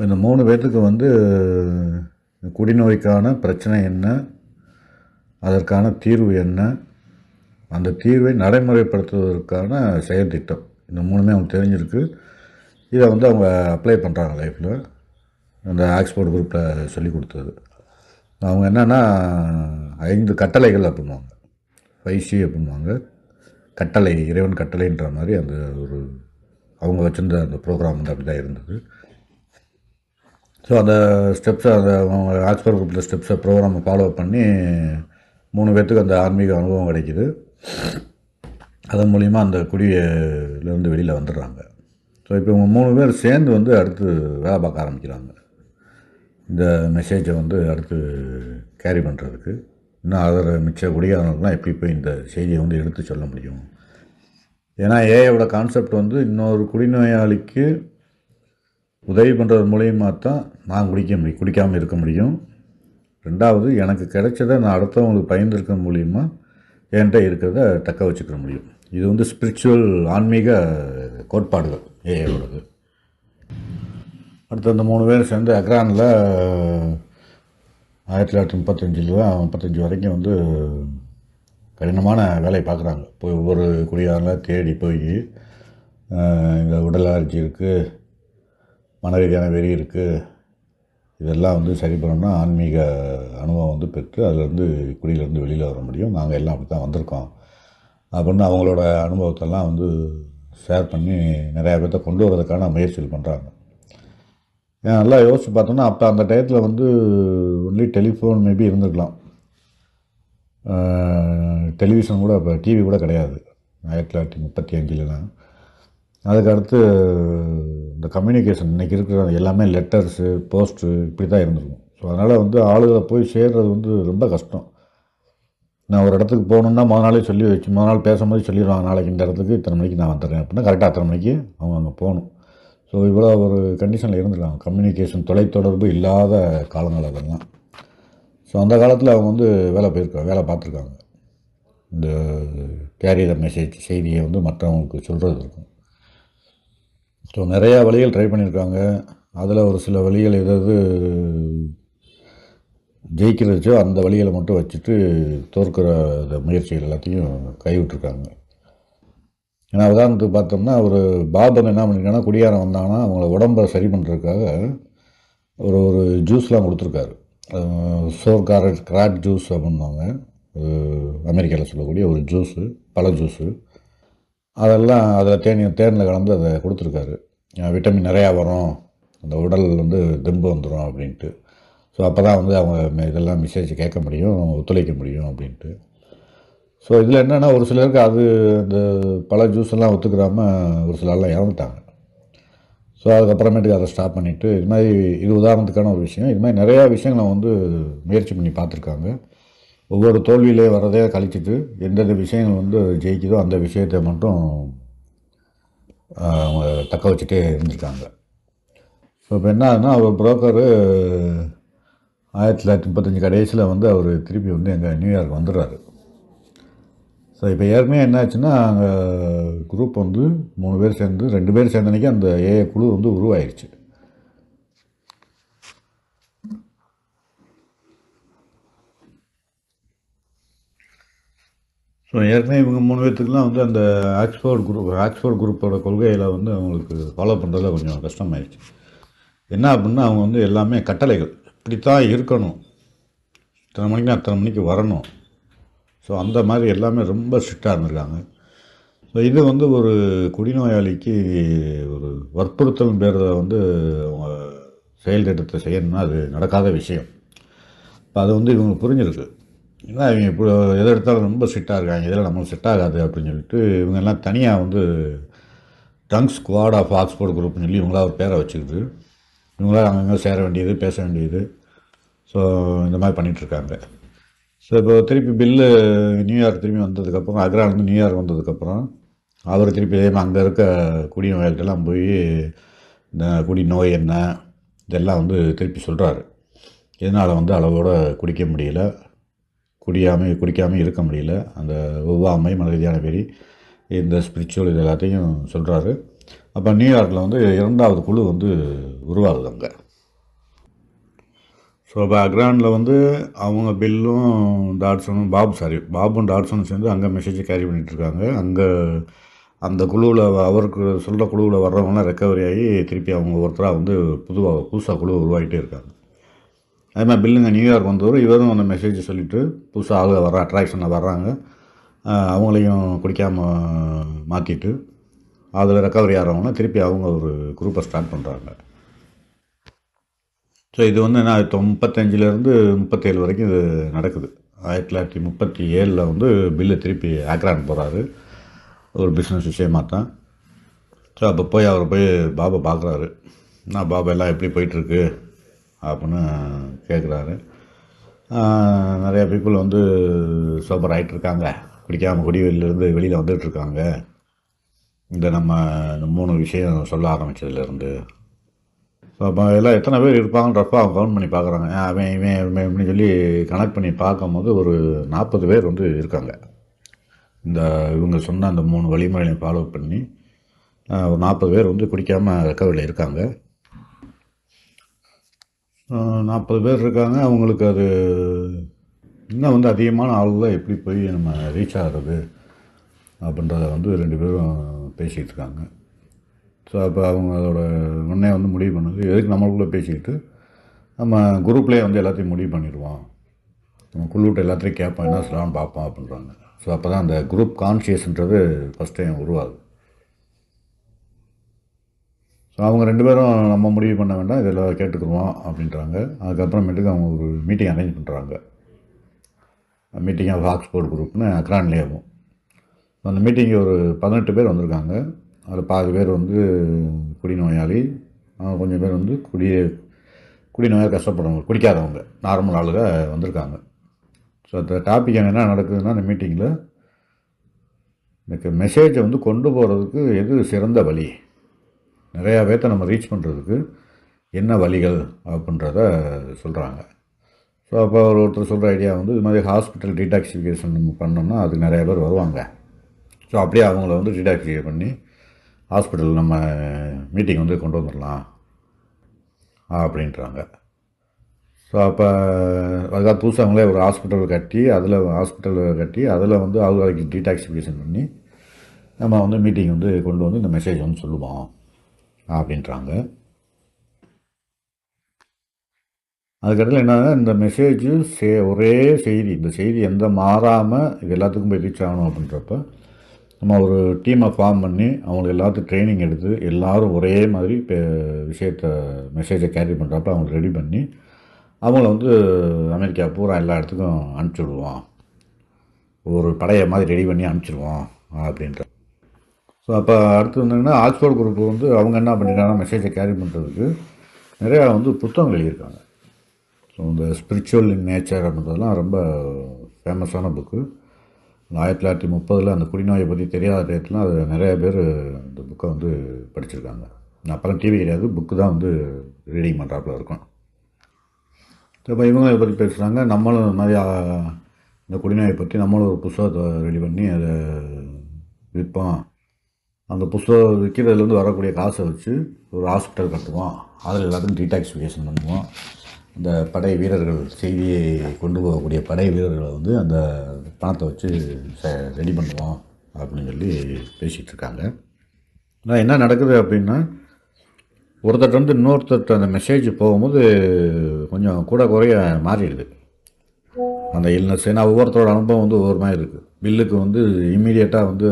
இந்த 3 பேர்த்துக்கு வந்து குடிநோய்க்கான பிரச்சனை என்ன, அதற்கான தீர்வு என்ன, அந்த தீர்வை நடைமுறைப்படுத்துவதற்கான செயல் திட்டம், இந்த 3மே அவங்களுக்கு தெரிஞ்சிருக்கு. இதை வந்து அவங்க அப்ளை பண்ணுறாங்க லைஃப்பில். அந்த ஆக்ஸ்போர்ட் குரூப்பில் சொல்லி கொடுத்தது. அவங்க என்னென்னா 5 கட்டளைகள் அப்படின்வாங்க, 5C அப்படின்வாங்க. கட்டளை, இறைவன் கட்டளைன்ற மாதிரி அந்த ஒரு அவங்க வச்சுருந்த அந்த ப்ரோக்ராம் வந்து அப்படி தான் இருந்தது. ஸோ அந்த ஸ்டெப்ஸை அந்த அவங்க ஆக்ஸ்போர்ட் குரூப்பில் ஸ்டெப்ஸை ப்ரோக்ராமை ஃபாலோ பண்ணி 3 பேர்த்துக்கு அந்த ஆன்மீக அனுபவம் கிடைக்கிது. அதன் மூலிமா அந்த குடியிலேருந்து வெளியில் வந்துடுறாங்க. ஸோ இப்போ இவங்க 3 பேர் சேர்ந்து வந்து அடுத்து வேலை பார்க்க ஆரம்பிக்கிறாங்க, இந்த மெசேஜை வந்து அடுத்து கேரி பண்ணுறதுக்கு. இன்னும் அதில் மிச்ச குடிகாரங்களுக்குலாம் எப்படி போய் இந்த செய்தியை வந்து எடுத்து சொல்ல முடியும். ஏன்னா ஏஐயோட கான்செப்ட் வந்து இன்னொரு குடிநோயாளிக்கு உதவி பண்ணுறது மூலியமாக தான் நான் குடிக்காமல் இருக்க முடியும். 2வது எனக்கு கிடைச்சதை நான் அடுத்தவங்களுக்கு பயந்துருக்க மூலிமா என்கிட்ட இருக்கிறத தக்க வச்சுக்க முடியும். இது வந்து ஸ்பிரிச்சுவல் ஆன்மீக கோட்பாடுகள் ஏஐயோடது. அடுத்து அந்த 3 பேர் சேர்ந்து அக்ரானில் 1935 வரைக்கும் வந்து கடினமான வேலையை பார்க்குறாங்க. போய் ஒவ்வொரு குடியாரில் தேடி போய் இந்த உடல் அலர்ஜி இருக்குது, மன ரீதியான வெறி இருக்குது, இதெல்லாம் வந்து சரி பண்ணணும்னா ஆன்மீக அனுபவம் வந்து பெற்று அதிலேருந்து குடியிலேருந்து வெளியில் வர முடியும். நாங்கள் எல்லாம் அப்படி தான் வந்திருக்கோம் அப்படின்னு அவங்களோட அனுபவத்தெல்லாம் வந்து ஷேர் பண்ணி நிறையா பேர்த்த கொண்டு வரதுக்கான முயற்சிகள் பண்ணுறாங்க. நல்லா யோசித்து பார்த்தோன்னா அப்போ அந்த டயத்தில் வந்து ஒன்லி டெலிஃபோன் மேபி இருந்திருக்கலாம், டெலிவிஷன் கூட, இப்போ டிவி கூட கிடையாது 1935. அதுக்கடுத்து இந்த கம்யூனிகேஷன் இன்றைக்கி இருக்கிற எல்லாமே லெட்டர்ஸு, போஸ்ட்டு இப்படி தான் இருந்திருக்கும். ஸோ அதனால் வந்து ஆளுகளை போய் சேர்றது வந்து ரொம்ப கஷ்டம். நான் ஒரு இடத்துக்கு போகணுன்னா மொதல் நாள் பேசும்போது சொல்லிடுவாங்க, நாளைக்கு இந்த இடத்துக்கு இத்தனை மணிக்கு நான் வந்துடுறேன் அப்படின்னா கரெக்டாக அத்தனை மணிக்கு அவங்க அங்கே போகணும். ஸோ இவ்வளோ ஒரு கண்டிஷனில் இருந்துருக்காங்க. கம்யூனிகேஷன், தொலைத்தொடர்பு இல்லாத காலங்கள் அதெல்லாம். ஸோ அந்த காலத்தில் அவங்க வந்து வேலை பார்த்துருக்காங்க. இந்த கேரி த மெசேஜ் செய்தியை வந்து மற்றவங்களுக்கு சொல்கிறது இருக்கும். ஸோ நிறையா வழிகள் ட்ரை பண்ணியிருக்காங்க. அதில் ஒரு சில வழிகள் எதாவது ஜெயிக்கிறச்சோ அந்த வழிகளை மட்டும் வச்சுட்டு தோற்கிற முயற்சிகள் எல்லாத்தையும் கைவிட்டுருக்காங்க. ஏன்னா உதாரணத்துக்கு பார்த்தோம்னா ஒரு பாபன் என்ன பண்ணியிருக்காங்கன்னா, குடியாரம் வந்தாங்கன்னா அவங்கள உடம்பை சரி பண்ணுறதுக்காக ஒரு ஜூஸ்லாம் கொடுத்துருக்காரு. சோர் கிராட் ஜூஸ் அப்படின்வாங்க, அமெரிக்காவில் சொல்லக்கூடிய ஒரு ஜூஸு, பழ ஜூஸு. அதெல்லாம் அதில் தேனில் கலந்து அதை கொடுத்துருக்காரு. விட்டமின் நிறையா வரும், அந்த உடல் வந்து தெம்பு வந்துடும் அப்படின்ட்டு. ஸோ அப்போ தான் வந்து அவங்க இதெல்லாம் மெசேஜ் கேட்க முடியும், ஒத்துழைக்க முடியும் அப்படின்ட்டு. ஸோ இதில் என்னென்னா ஒரு சிலருக்கு அது இந்த பல ஜூஸ் எல்லாம் ஒத்துக்கிறாமல் ஒரு சிலர்லாம் இறந்துட்டாங்க. ஸோ அதுக்கப்புறமேட்டுக்கு அதை ஸ்டாப் பண்ணிவிட்டு இது உதாரணத்துக்கான ஒரு விஷயம். இது மாதிரி நிறையா விஷயங்களை வந்து முயற்சி பண்ணி பார்த்துருக்காங்க. ஒவ்வொரு தோல்வியிலே வரதே கழிச்சிட்டு எந்தெந்த விஷயங்கள் வந்து ஜெயிக்குதோ அந்த விஷயத்தை மட்டும் அவங்க தக்க வச்சுட்டே இருந்திருக்காங்க. ஸோ இப்போ என்ன ஆகுதுன்னா, அவர் புரோக்கரு 1935 கடைசியில் வந்து அவர் திருப்பி வந்து எங்கள் நியூயார்க் வந்துடுறாரு. ஸோ இப்போ ஏற்கனவே என்ன ஆச்சுன்னா, அங்கே குரூப் வந்து 3 பேர் சேர்ந்து 2 பேர் சேர்ந்தனைக்கு அந்த ஏஐ குழு வந்து உருவாயிருச்சு. ஸோ ஏற்கனவே இவங்க 3 பேர்த்துக்குலாம் வந்து அந்த ஆக்ஸ்போர்ட் குரூப்போட கொள்கையில் வந்து அவங்களுக்கு ஃபாலோ பண்ணுறதுல கொஞ்சம் கஷ்டமாயிடுச்சு. என்ன அப்படின்னா, அவங்க வந்து எல்லாமே கட்டளைகள், இப்படித்தான் இருக்கணும், இத்தனை மணிக்கு அத்தனை மணிக்கு வரணும். ஸோ அந்த மாதிரி எல்லாமே ரொம்ப ஸ்ட்ரிக்டாக இருந்திருக்காங்க. ஸோ இது வந்து ஒரு குடிநோயாளிக்கு ஒரு வற்புறுத்தல் பேரில் வந்து அவங்க செயல் திட்டத்தை செய்யணும்னா அது நடக்காத விஷயம். இப்போ அது வந்து இவங்க புரிஞ்சிருக்கு. ஏன்னா இவங்க இப்போ எதை எடுத்தாலும் ரொம்ப ஸ்ட்ரிக்டாக இருக்காங்க, இதெல்லாம் நம்மளுக்கு செட் ஆகாது அப்படின்னு சொல்லிட்டு இவங்கெல்லாம் தனியாக வந்து ட்ரங்க் ஸ்குவாட் ஆஃப் ஆக்ஸ்போர்ட் குரூப்னு சொல்லி இவங்களா ஒரு பேரை வச்சுக்கிட்டு இவங்களாம் அங்கங்கே சேர வேண்டியது, பேச வேண்டியது. ஸோ இந்த மாதிரி பண்ணிகிட்ருக்காங்க. ஸோ இப்போ திருப்பி பில்லு நியூயார்க் திரும்பி வந்ததுக்கப்புறம், அக்ராலேருந்து நியூயார்க் வந்ததுக்கப்புறம் அவர் திருப்பி இதேமாதிரி அங்கே இருக்க குடிநோயாளிகள்லாம் போய் இந்த குடிநோய் என்ன இதெல்லாம் வந்து திருப்பி சொல்கிறாரு. இதனால் வந்து அளவோடு குடிக்க முடியல, குடிக்காமல் இருக்க முடியல, அந்த ஒவ்வாமை, மன ரீதியான வெறி, இந்த ஸ்பிரிச்சுவல் இது எல்லாத்தையும் சொல்கிறாரு. அப்போ நியூயார்க்கில் வந்து 2வது குழு வந்து உருவாகுது அங்கே. ஸோ பேக்ரவுண்டில் வந்து அவங்க பில்லும் டாட்ஸனும் பாபும் டாட்ஸனும் சேர்ந்து அங்கே மெசேஜை கேரி பண்ணிகிட்ருக்காங்க. அங்கே அந்த குழுவில் அவருக்கு சொல்கிற குழுவில் வர்றவங்களாம் ரெக்கவரி ஆகி திருப்பி அவங்க ஒருத்தராக வந்து புதுசாக குழு உருவாகிட்டே இருக்காங்க. அதே மாதிரி பில்லுங்க நியூயார்க் வந்தவர் இவரும் அந்த மெசேஜை சொல்லிவிட்டு புதுசாக ஆளுக வர அட்ராக்ஷனில் வர்றாங்க. அவங்களையும் குடிக்காமல் மாற்றிட்டு அதில் ரெக்கவரி ஆகிறவங்களாம் திருப்பி அவங்க ஒரு குரூப்பை ஸ்டார்ட் பண்ணுறாங்க. ஸோ இது வந்து என்ன 1935லேருந்து 37 வரைக்கும் இது நடக்குது. 1937 வந்து பில்லு திருப்பி ஆக்ரான் போகிறாரு ஒரு பிஸ்னஸ் விஷயமாக தான். ஸோ அப்போ போய் அவர் பாபா பார்க்குறாரு. நான் பாபா எல்லாம் எப்படி போயிட்டுருக்கு அப்படின்னு கேட்குறாரு. நிறையா பீப்புள் வந்து சோபர் ஆகிட்டுருக்காங்க, குடிக்காமல் குடியிலேருந்து வெளியில் வந்துகிட்ருக்காங்க. இந்த 3 விஷயம் சொல்ல ஆரம்பித்ததுலேருந்து. ஸோ அப்போ எல்லாம் எத்தனை பேர் இருப்பாங்கன்றப்ப அவங்க கவுண்ட் பண்ணி பார்க்குறாங்க. அவன் இவன் அப்படின்னு சொல்லி கனெக்ட் பண்ணி பார்க்கும்போது ஒரு 40 பேர் வந்து இருக்காங்க. இவங்க சொன்ன அந்த 3 வழிமுறைகளையும் ஃபாலோ பண்ணி ஒரு 40 பேர் வந்து குடிக்காமல் ரெக்கவரியில் இருக்காங்க. 40 பேர் இருக்காங்க. அவங்களுக்கு அது இன்னும் வந்து அதிகமான ஆளுகளை எப்படி போய் நம்ம ரீச் ஆகிறது அப்படின்றத வந்து 2 பேரும் பேசிகிட்டு இருக்காங்க. ஸோ அப்போ அவங்களோட முன்னே வந்து முடிவு பண்ணது, எதுக்கு நம்மளுக்குள்ளே பேசிக்கிட்டு நம்ம குரூப்லேயே வந்து எல்லாத்தையும் முடிவு பண்ணிடுவோம், நம்ம குழுவிட்ட எல்லாத்தையும் கேட்போம், என்ன சொல்லலாம்னு பார்ப்போம் அப்படின்றாங்க. ஸோ அப்போ தான் அந்த குரூப் கான்ஷியஸ்ன்றது ஃபஸ்ட் டைம் உருவாகுது. ஸோ அவங்க 2 பேரும் நம்ம முடிவு பண்ண வேண்டாம், இதெல்லாம் கேட்டுக்குருவோம் அப்படின்றாங்க. அதுக்கப்புறமேட்டுக்கு அவங்க ஒரு மீட்டிங் அரேஞ்ச் பண்ணுறாங்க. மீட்டிங் ஆஃப் ஆக்ஸ்போர்ட் குரூப்னு அக்ரான்லேயும். அந்த மீட்டிங்கு ஒரு 18 பேர் வந்திருக்காங்க. அதில் பாதி பேர் வந்து குடிநோயாளி, கொஞ்சம் பேர் வந்து குடிநோயாக கஷ்டப்படுறவங்க, குடிக்காதவங்க, நார்மல் ஆளுங்க வந்திருக்காங்க. ஸோ அந்த டாபிக் என்ன நடக்குதுன்னா, அந்த மீட்டிங்கில் எனக்கு மெசேஜை வந்து கொண்டு போகிறதுக்கு எது சிறந்த வழி, நிறையா பேர்த்த நம்ம ரீச் பண்ணுறதுக்கு என்ன வழிகள் அப்படின்றத சொல்கிறாங்க. ஸோ அப்போ ஒருத்தர் சொல்கிற ஐடியா வந்து இது மாதிரி ஹாஸ்பிட்டல் டீடாக்சிஃபிகேஷன் நம்ம பண்ணோம்னா அதுக்கு நிறையா பேர் வருவாங்க. ஸோ அப்படியே அவங்கள வந்து டீடாக்சிஃபை பண்ணி ஹாஸ்பிட்டல் நம்ம மீட்டிங் வந்து கொண்டு வந்துடலாம் அப்படின்றாங்க. ஸோ அப்போ அதுக்காக புதுசாக அவங்களே ஒரு ஹாஸ்பிட்டல் கட்டி அதில் வந்து அவங்களுக்கு டீடாக்சிஃபிகேஷன் பண்ணி நம்ம வந்து மீட்டிங் வந்து கொண்டு வந்து இந்த மெசேஜ் வந்து சொல்லுவோம் அப்படின்றாங்க. அதுக்கடையில் என்னன்னா, இந்த மெசேஜு ஒரே செய்தி, இந்த செய்தி எந்த மாறாமல் இது எல்லாத்துக்கும் போய் ரீச் ஆகணும் அப்படின்றப்ப நம்ம ஒரு டீமை ஃபார்ம் பண்ணி அவங்களுக்கு எல்லாத்துக்கும் ட்ரைனிங் எடுத்து எல்லோரும் ஒரே மாதிரி மெசேஜை கேரி பண்ணுறப்ப அவங்களை ரெடி பண்ணி அவங்கள வந்து அமெரிக்கா பூரா எல்லா இடத்துக்கும் அனுப்பிச்சிடுவோம், ஒரு படையை மாதிரி ரெடி பண்ணி அனுப்பிச்சிடுவோம் அப்படின்ற. ஸோ அப்போ அடுத்து வந்தீங்கன்னா ஆக்ஸ்போர்ட் குரூப் வந்து அவங்க என்ன பண்ணியிருக்காங்கன்னா, மெசேஜை கேரி பண்ணுறதுக்கு நிறையா வந்து புத்தகங்கள் எழுதியிருக்காங்க. ஸோ இந்த ஸ்பிரிச்சுவல் இன் நேச்சர் அப்படின்றதுலாம் ரொம்ப ஃபேமஸான புக்கு. 1930 அந்த குடிநோயை பற்றி தெரியாத டேட்லாம் அது நிறையா பேர் அந்த புக்கை வந்து படிச்சிருக்காங்க. நான் அப்போல்லாம் டிவி கிடையாது, புக்கு தான் வந்து ரீடிங் பண்ணுறாப்புல இருக்கும். இப்போ இவங்க இதை பற்றி பேசுகிறாங்க. நம்மளும் இந்த மாதிரி இந்த குடிநோயை பற்றி நம்மளும் ஒரு புத்தகத்தை ரெடி பண்ணி அதை விற்போம். அந்த புத்தகம் விற்கிறதுலேருந்து வரக்கூடிய காசை வச்சு ஒரு ஹாஸ்பிட்டல் கட்டுவோம், அதில் எல்லாத்துக்கும் டீடாக்சிஃபிகேஷன் பண்ணுவோம். இந்த படை வீரர்கள், செய்தியை கொண்டு போகக்கூடிய படை வீரர்களை வந்து அந்த பணத்தை வச்சு ரெடி பண்ணுவோம் அப்படின்னு சொல்லி பேசிகிட்டு இருக்காங்க. ஆனால் என்ன நடக்குது அப்படின்னா, ஒருத்தர் வந்து இன்னொருத்தர் அந்த மெசேஜ் போகும்போது கொஞ்சம் கூட குறைய மாறிடுது அந்த இல்னஸ். ஏன்னா ஒவ்வொருத்தரோட அனுபவம் வந்து ஒவ்வொரு மாதிரி இருக்குது. பில்லுக்கு வந்து இம்மீடியட்டாக வந்து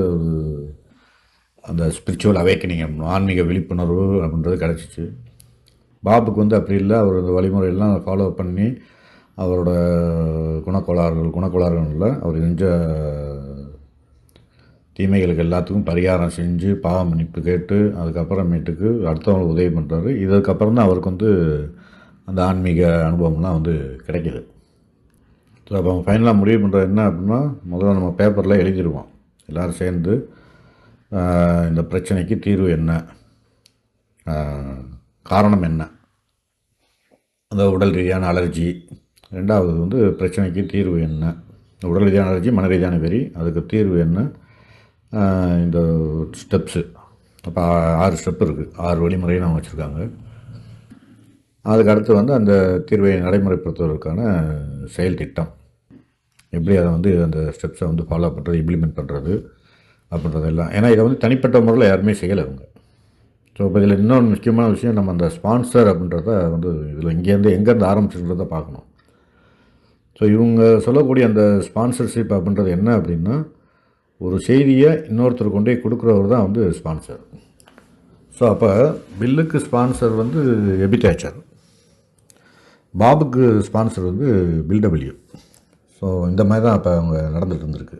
அந்த ஸ்பிரிச்சுவல் அவேக்கனிங், ஆன்மீக விழிப்புணர்வு அப்படின்றது கிடச்சிச்சு. பாபுக்கு வந்து அப்படி இல்லை. அவர் அந்த வழிமுறையெல்லாம் ஃபாலோ பண்ணி அவரோட குணக்கோளாறுகள் இல்லை, அவர் செஞ்ச தீமைகளுக்கு எல்லாத்துக்கும் பரிகாரம் செஞ்சு பாவ மன்னிப்பு கேட்டு அதுக்கப்புறமேட்டுக்கு அடுத்தவங்களுக்கு உதவி பண்ணுறாரு. இதுக்கப்புறம் தான் அவருக்கு வந்து அந்த ஆன்மீக அனுபவம்லாம் வந்து கிடைக்கிது. ஸோ அப்போ அவங்க ஃபைனலாக முடிவு பண்ணுறது என்ன அப்படின்னா, முதல்ல நம்ம பேப்பரில் எழுதிடுவோம் எல்லோரும் சேர்ந்து இந்த பிரச்சனைக்கு தீர்வு என்ன, காரணம் என்ன, அந்த உடல் ரீதியான அலர்ஜி. ரெண்டாவது வந்து பிரச்சனைக்கு தீர்வு என்ன, உடல் ரீதியான அலர்ஜி, மன ரீதியான வெறி, அதுக்கு தீர்வு என்ன, இந்த ஸ்டெப்ஸு. அப்போ 6 ஸ்டெப் இருக்குது, 6 வழிமுறையும் அவங்க வச்சுருக்காங்க. அதுக்கு அடுத்து வந்து அந்த தீர்வை நடைமுறைப்படுத்துவதற்கான செயல் திட்டம், எப்படி அதை வந்து அந்த ஸ்டெப்ஸை வந்து ஃபாலோ பண்ணுறது, இம்ப்ளிமெண்ட் பண்ணுறது அப்படின்றதெல்லாம். ஏன்னா இதை வந்து தனிப்பட்ட முறையில் யாருமே செய்யலை அவங்க. ஸோ இப்போ இதில் இன்னொன்று முக்கியமான விஷயம், நம்ம அந்த ஸ்பான்சர் அப்படின்றத வந்து இதில் எங்கேருந்து ஆரம்பிச்சுன்றத பார்க்கணும். ஸோ இவங்க சொல்லக்கூடிய அந்த ஸ்பான்சர்ஷிப் அப்படின்றது என்ன அப்படின்னா, ஒரு செய்தியை இன்னொருத்தர் கொண்டு போய் கொடுக்குறவர் தான் வந்து ஸ்பான்சர். ஸோ அப்போ பில்லுக்கு ஸ்பான்சர் வந்து எபிடேச்சர், பாபுக்கு ஸ்பான்சர் வந்து பில்டபிள்யூ. ஸோ இந்த மாதிரி தான் இப்போ அவங்க நடந்துகிட்டு இருந்திருக்கு.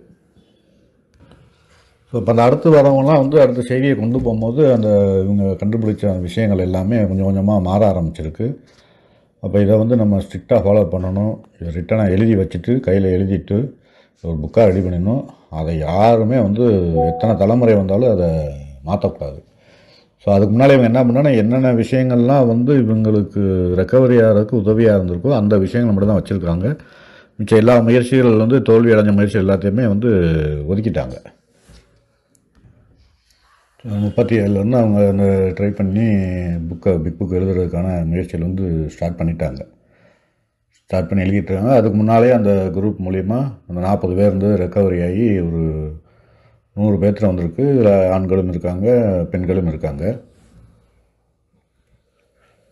ஸோ இப்போ அந்த அடுத்து வரவங்களாம் வந்து அடுத்த செய்தியை கொண்டு போகும்போது அந்த இவங்க கண்டுபிடிச்ச விஷயங்கள் எல்லாமே கொஞ்சம் கொஞ்சமாக மாற ஆரம்பிச்சிருக்கு. அப்போ இதை வந்து நம்ம ஸ்ட்ரிக்டாக ஃபாலோ பண்ணணும். இதை ரிட்டனாக எழுதி வச்சுட்டு கையில் எழுதிட்டு ஒரு புக்காக ரெடி பண்ணிடணும். அதை யாருமே வந்து எத்தனை தலைமுறை வந்தாலும் அதை மாற்றக்கூடாது. ஸோ அதுக்கு முன்னாடி இவங்க என்ன பண்ணால் என்னென்ன விஷயங்கள்லாம் வந்து இவங்களுக்கு ரெக்கவரி ஆகிறதுக்கு உதவியாக இருந்திருக்கோ அந்த விஷயங்கள் மட்டும் தான் வச்சுருக்காங்க. மிச்சம் எல்லா முயற்சிகள் வந்து தோல்வி அடைஞ்ச முயற்சி எல்லாத்தையுமே வந்து ஒதுக்கிட்டாங்க. 37 வந்து அவங்க அந்த ட்ரை பண்ணி பிக் புக் எழுதுறதுக்கான முயற்சிகள் வந்து ஸ்டார்ட் பண்ணிட்டாங்க. ஸ்டார்ட் பண்ணி எழுதிட்டுருக்காங்க. அதுக்கு முன்னாலே அந்த குரூப் மூலிமா அந்த 40 பேர் வந்து ரெக்கவரி ஆகி ஒரு 100 பேர்த்துல வந்திருக்கு. இதில் ஆண்களும் இருக்காங்க, பெண்களும் இருக்காங்க.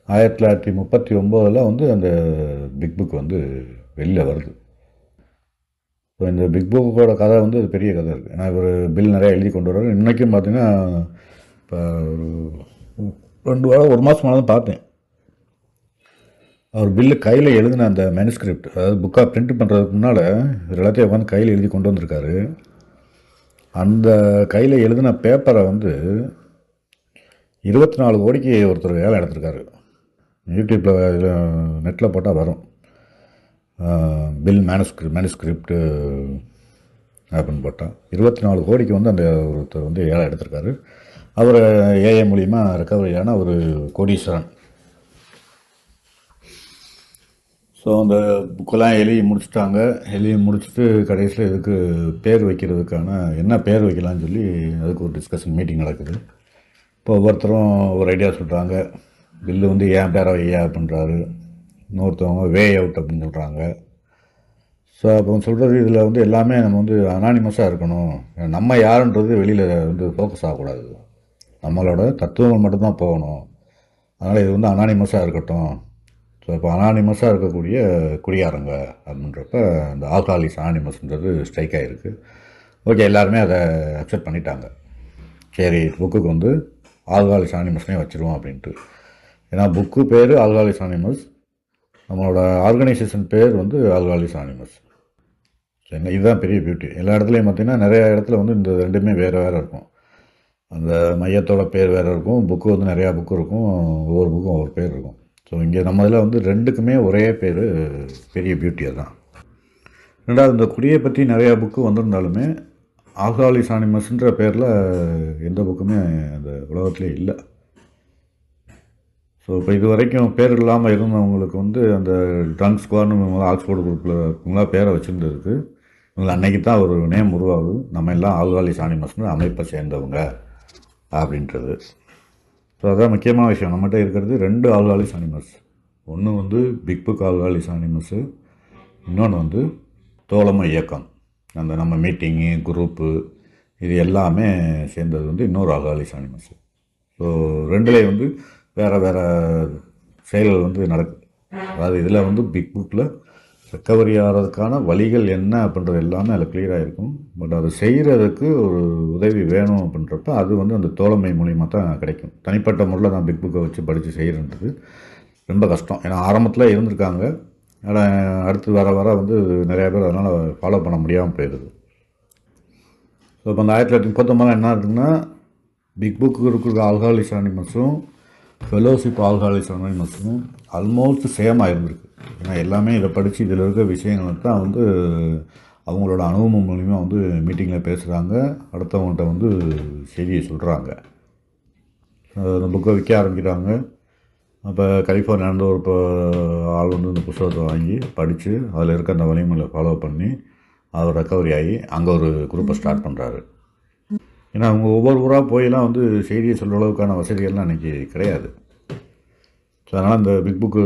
1939 வந்து அந்த பிக் புக் வந்து வெளியில் வருது. ஸோ இந்த பிக் புக்கோட கதை வந்து பெரிய கதை இருக்குது. ஏன்னா இவர் பில் நிறையா எழுதி கொண்டு வர்றாரு. இன்றைக்கும் பார்த்தீங்கன்னா இப்போ ஒரு 2 வாரம் 1 மாதம் தான் பார்த்தேன். அவர் பில்லு கையில் எழுதின அந்த மேனுஸ்கிரிப்ட், அதாவது புக்காக பிரிண்ட் பண்ணுறதுக்கு முன்னால் எல்லாத்தையும் உட்காந்து கையில் எழுதி கொண்டு வந்திருக்காரு. அந்த கையில் எழுதின பேப்பரை வந்து 24 கோடிக்கு ஒருத்தர் வேலை எடுத்திருக்காரு. யூடியூப்பில் நெட்டில் போட்டால் வரும். பில் மேனுஸ்கிரிப்டு அப்படின்னு போட்டால் 24 கோடிக்கு வந்து அந்த ஒருத்தர் வந்து ஏழை எடுத்திருக்காரு. அவர் ஏஐ மூலிமா ரெக்கவரியான ஒரு கோடீஸ்வரன். ஸோ அந்த புக்கெல்லாம் எழுதி முடிச்சுட்டாங்க. எழுதி முடிச்சுட்டு கடைசியில் இதுக்கு பேர் வைக்கிறதுக்கான என்ன பேர் வைக்கலான்னு சொல்லி அதுக்கு ஒரு டிஸ்கஷன் மீட்டிங் நடக்குது. இப்போ ஒவ்வொருத்தரும் ஒரு ஐடியா சொல்கிறாங்க. பில்லு வந்து ஏன் பேரை வையா அப்படின்றாரு. இன்னொருத்தவங்க வே அவுட் அப்படின்னு சொல்கிறாங்க. ஸோ அப்போ சொல்கிறது இதில் வந்து எல்லாமே நம்ம வந்து அனானிமஸாக இருக்கணும். நம்ம யாருன்றது வெளியில் வந்து ஃபோக்கஸ் ஆகக்கூடாது. நம்மளோட தத்துவங்கள் மட்டும்தான் போகணும். அதனால் இது வந்து அனானிமஸாக இருக்கட்டும். ஸோ இப்போ அனானிமஸாக இருக்கக்கூடிய குடியாரங்க அப்படின்றப்ப அந்த ஆல்காலிஸ் அனானிமஸ்ன்றது ஸ்ட்ரைக் ஆகிருக்கு. ஓகே, எல்லாருமே அதை அக்செப்ட் பண்ணிட்டாங்க. சரி, புக்குக்கு வந்து ஆல்காலிஸ் அனானிமஸ்னே வச்சுருவோம் அப்படின்ட்டு. ஏன்னா புக்கு பேர் ஆல்காலிஸ் அனானிமஸ், நம்மளோட ஆர்கனைசேஷன் பேர் வந்து ஆல்காலிஸ் அனானிமஸ். சரி, இதுதான் பெரிய பியூட்டி. எல்லா இடத்துலையும் பார்த்திங்கன்னா நிறைய இடத்துல வந்து இந்த ரெண்டுமே வேறு வேறு இருக்கும். அந்த மையத்தோட பேர் வேறு இருக்கும். புக்கு வந்து நிறையா புக்கு இருக்கும். ஒவ்வொரு புக்கும் ஒவ்வொரு பேர் இருக்கும். ஸோ இங்கே நம்ம இதில் வந்து ரெண்டுக்குமே ஒரே பேர், பெரிய பியூட்டி அதுதான். ரெண்டாவது, இந்த குடியை பற்றி நிறையா புக்கு வந்திருந்தாலுமே ஆல்காலிஸ் அனானிமஸ்ன்ற பேரில் எந்த புக்குமே அந்த உலகத்துலேயே இல்லை. ஸோ இப்போ இது வரைக்கும் பேர் இல்லாமல் இருந்தவங்களுக்கு வந்து அந்த ட்ரங்க் ஸ்குவாட்னு ஆக்ஸ்போர்டு குரூப்பில் இவங்களாம் பேரை வச்சுருந்ததுக்கு இவங்க அன்றைக்கி தான் ஒரு நேம் உருவாகுது. நம்ம எல்லாம் ஆல்காலிஸ் அனானிமஸ்னு அமைப்பை சேர்ந்தவங்க அப்படின்றது. ஸோ அதான் முக்கியமான விஷயம். நம்மகிட்ட இருக்கிறது 2 ஆல்காலிஸ் அனானிமஸ். ஒன்று வந்து பிக் புக் ஆல்காலிஸ் அனானிமஸ்ஸு, இன்னொன்று வந்து தோழமை இயக்கம். அந்த நம்ம மீட்டிங்கு குரூப்பு இது எல்லாமே சேர்ந்தது வந்து இன்னொரு ஆல்காலிஸ் அனானிமஸ்ஸு. ஸோ ரெண்டுலேயும் வந்து வேறு வேறு செயல்கள் வந்து நடக்குது. அதாவது இதில் வந்து பிக் புக்கில் ரெக்கவரி ஆகிறதுக்கான வழிகள் என்ன அப்படின்றது எல்லாமே அதில் கிளியராக இருக்கும். பட் அதை செய்கிறதுக்கு ஒரு உதவி வேணும் அப்படின்றப்ப அது வந்து அந்த தோழமை மூலிமா தான் கிடைக்கும். தனிப்பட்ட முறையில் நான் பிக் புக்கை வச்சு படித்து செய்கிறன்றது ரொம்ப கஷ்டம். ஏன்னா ஆரம்பத்தில் இருந்திருக்காங்க, ஆனால் அடுத்து வர வர வந்து நிறையா பேர் அதனால் ஃபாலோ பண்ண முடியாமல் போயிடுது. ஸோ இப்போ அந்த 1939 என்ன இருக்குன்னா, பிக் புக்கு இருக்கிற ஆல்காலிஸ் அனானிமஸும் ஃபெலோஷிப் ஆல்காலிஸ் அனானிமஸும் ஆல்மோஸ்ட் சேமாக இருந்திருக்கு. ஏன்னா எல்லாமே இதை படித்து இதில் இருக்க விஷயங்களை தான் வந்து அவங்களோட அனுபவம் மூலிமா வந்து மீட்டிங்கில் பேசுகிறாங்க, அடுத்தவங்கள்ட்ட வந்து செய்தியை சொல்கிறாங்க. அந்த புக்கை விற்க ஆரம்பிக்கிறாங்க. அப்போ கலிஃபோர்னியாந்து ஒரு ஆள் வந்து இந்த புத்தகத்தை வாங்கி படித்து அதில் இருக்க அந்த வழிமுறையை ஃபாலோ பண்ணி அவர் ரெக்கவரி ஆகி அங்கே ஒரு குரூப்பை ஸ்டார்ட் பண்ணுறாரு. ஏன்னா அவங்க ஒவ்வொரு ஊராக போயெல்லாம் வந்து செய்தியை சொல்கிற அளவுக்கான வசதிகள்லாம் இன்றைக்கி கிடையாது. ஸோ அதனால் இந்த பிக் புக்கு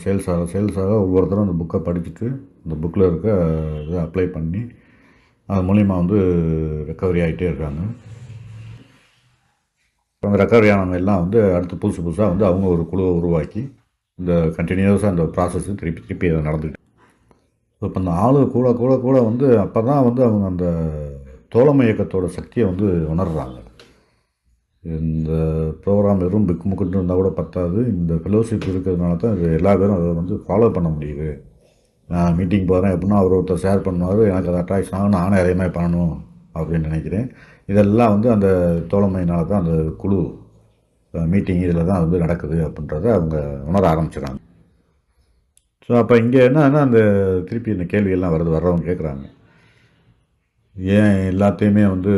சேல்ஸாக ஒவ்வொருத்தரும் அந்த புக்கை படிச்சுட்டு இந்த புக்கில் இருக்க இதை அப்ளை பண்ணி அது மூலிமா வந்து ரெக்கவரி ஆகிட்டே இருக்காங்க. அந்த ரெக்கவரி ஆனவங்க எல்லாம் வந்து அடுத்து புதுசாக வந்து அவங்க ஒரு குழுவை உருவாக்கி இந்த கண்டினியூஸாக அந்த ப்ராசஸ் திருப்பி அதை நடந்துக்கிட்டு. ஸோ இப்போ அந்த ஆளு கூட வந்து அப்போ தான் வந்து அவங்க அந்த தோழமை இயக்கத்தோட சக்தியை வந்து உணர்றாங்க. இந்த ப்ரோக்ராம் வெறும் பிக் முக்கிட்டு இருந்தால் கூட பத்தாது, இந்த ஃபெலோஷிப் இருக்கிறதுனால தான் இது எல்லா பேரும் அதை வந்து ஃபாலோ பண்ண முடியுது. நான் மீட்டிங் போகிறேன் எப்படின்னா அவர் ஒருத்தர் ஷேர் பண்ணுவார், எனக்கு அதை அட்ராக்ஷன் ஆகும், நானும் அதே மாதிரி பண்ணணும் அப்படின்னு நினைக்கிறேன். இதெல்லாம் வந்து அந்த தோழமையினால தான் அந்த குழு மீட்டிங் இதில் தான் வந்து நடக்குது அப்படின்றத அவங்க உணர ஆரம்பிச்சிடறாங்க. ஸோ அப்போ இங்கே என்னன்னா அந்த திருப்பி இந்த கேள்வியெல்லாம் வர்றவங்க கேட்குறாங்க, ஏன் எல்லாத்தையுமே வந்து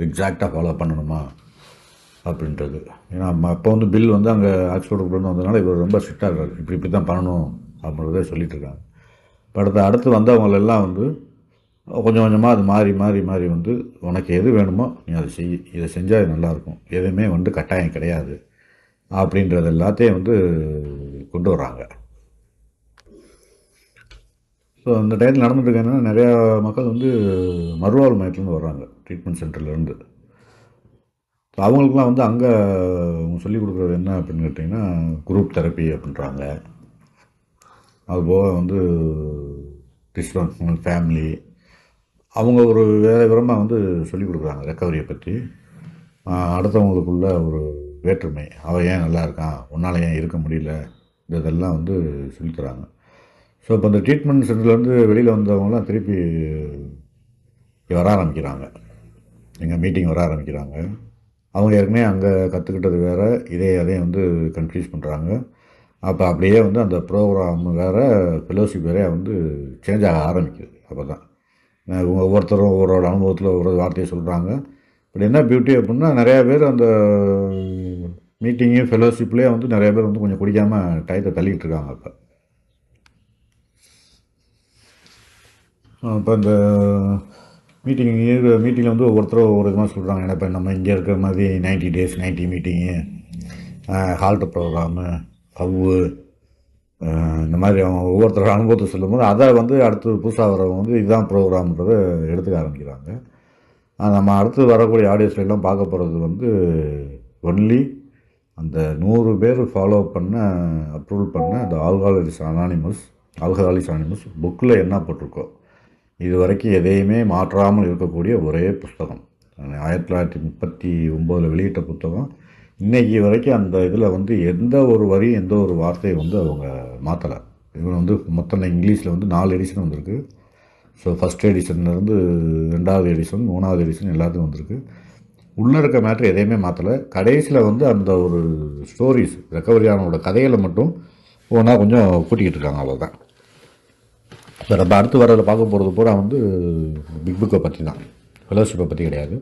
எக்ஸாக்டாக ஃபாலோ பண்ணணுமா அப்படின்றது. ஏன்னா அப்போ வந்து பில் வந்து அங்கே ஆக்ஸ்போர்ட்டுக்குள்ளே வந்ததுனால இவர் ரொம்ப ஸ்ட்ரிக்டாக இருக்காரு, இப்படி தான் பண்ணணும் அப்படின்றத சொல்லிகிட்டு இருக்காங்க. இப்போ அடுத்து வந்தவங்களெல்லாம் வந்து கொஞ்சம் கொஞ்சமாக அது மாறி வந்து உனக்கு எது வேணுமோ நீ அதை செய், இதை செஞ்சால் இது நல்லாயிருக்கும், எதுவுமே வந்து கட்டாயம் கிடையாது அப்படின்றது எல்லாத்தையும் வந்து கொண்டு வர்றாங்க. ஸோ அந்த டயத்தில் நடந்துட்டு என்னென்னா நிறையா மக்கள் வந்து மறுவாழ்வு மையத்துலேருந்து வர்றாங்க, ட்ரீட்மெண்ட் சென்டர்லேருந்து. ஸோ அவங்களுக்குலாம் வந்து அங்கே அவங்க சொல்லிக் கொடுக்குறது என்ன அப்படின்னு கேட்டிங்கன்னா குரூப் தெரப்பி அப்படின்றாங்க. அதுபோக வந்து டிஸ்ஃபங்க்ஷனல் ஃபேமிலி, அவங்க ஒரு வேறு விவரமாக வந்து சொல்லிக் கொடுக்குறாங்க ரெக்கவரியை பற்றி. அடுத்தவங்களுக்குள்ள ஒரு வேற்றுமை, அவன் ஏன் நல்லா இருக்கான், உன்னால் ஏன் இருக்க முடியல, இதெல்லாம் வந்து சொல்லித்தராங்க. ஸோ இப்போ இந்த ட்ரீட்மெண்ட் சென்டர்லேருந்து வெளியில் வந்தவங்களாம் திருப்பி வர ஆரம்பிக்கிறாங்க, எங்கள் மீட்டிங் வர ஆரம்பிக்கிறாங்க. அவங்க ஏற்கனவே அங்கே கற்றுக்கிட்டது வேறு, அதையும் வந்து கன்ஃபியூஸ் பண்ணுறாங்க. அப்போ அப்படியே வந்து அந்த ப்ரோக்ராம் வேறு, ஃபெலோஷிப் வேறையா வந்து சேஞ்ச் ஆக ஆரம்பிக்குது. அப்போ தான் இவங்க ஒவ்வொருத்தரும் ஒவ்வொரு அனுபவத்தில் ஒரு வார்த்தையை சொல்கிறாங்க. இப்படி என்ன பியூட்டி அப்படின்னா நிறையா பேர் அந்த மீட்டிங்கு ஃபெலோஷிப்லேயே வந்து நிறையா பேர் வந்து கொஞ்சம் குடிக்காமல் டயத்தை தள்ளிக்கிட்டு இருக்காங்க. இப்போ இந்த மீட்டிங்கில் வந்து ஒவ்வொருத்தரும் ஒவ்வொரு விதமாக சொல்கிறாங்க. ஏன்னா இப்போ நம்ம இங்கே இருக்கிற மாதிரி 90 days 90 மீட்டிங்கு, ஹால்ட் ப்ரோக்ராமு, ஹவ்வு, இந்த மாதிரி அவங்க ஒவ்வொருத்தரோட அனுபவத்தை சொல்லும்போது அதை வந்து அடுத்து புதுசாக வரவங்க வந்து இதுதான் ப்ரோக்ராம்ன்றதை எடுத்துக்க ஆரம்பிக்கிறாங்க. நம்ம அடுத்து வரக்கூடிய ஆடியோஸ்லாம் பார்க்க போகிறது வந்து ஒன்லி அந்த 100 பேர் ஃபாலோ பண்ண அப்ரூவல் பண்ண அந்த ஆல்கஹாலிக்ஸ் அனானிமஸ் புக்கில் என்ன போட்டிருக்கோ இது வரைக்கும் எதையுமே மாற்றாமல் இருக்கக்கூடிய ஒரே புஸ்தகம். 1939 வெளியிட்ட புத்தகம். இன்றைக்கி வரைக்கும் அந்த இதில் வந்து எந்த ஒரு வரி எந்த ஒரு வார்த்தையை வந்து அவங்க மாற்றலை. இவங்க வந்து மொத்தம் இங்கிலீஷில் வந்து 4 எடிஷன் வந்திருக்கு. ஸோ ஃபஸ்ட் எடிஷன்லேருந்து 2வது எடிஷன் 3வது எடிஷன் எல்லாத்துக்கும் வந்திருக்கு. உள்ளே இருக்க மேட்ரு எதையுமே மாற்றலை. கடைசியில் வந்து அந்த ஒரு ஸ்டோரிஸ் ரெக்கவரியானோட கதைகளை மட்டும் ஒன்றா கொஞ்சம் கூட்டிக்கிட்டு இருக்காங்க, அவ்வளோதான். இப்போ நம்ம அடுத்து வரதில் பார்க்க போகிறது பூரா வந்து பிக் புக்கை பற்றி தான், ஃபெலோஷிப்பை பற்றி கிடையாது.